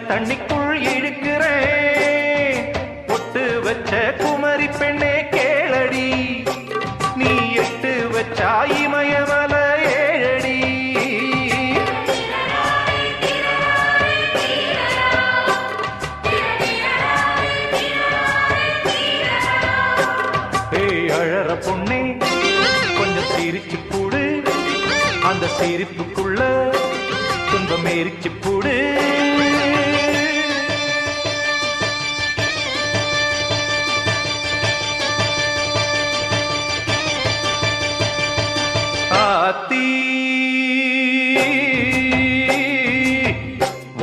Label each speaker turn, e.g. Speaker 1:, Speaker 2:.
Speaker 1: தண்ணிக்குள் இழுக்கிறேன். பொட்டு வச்ச குமரி பெண்ணே கேளடி, நீ எட்டு வச்சா இமயமல ஏழடி. ஏய் அழற பொண்ணே கொஞ்சம் சிரிச்சு கூடு, அந்த சிரிப்புக்குள்ள துன்பம் எரிச்சு கூடு.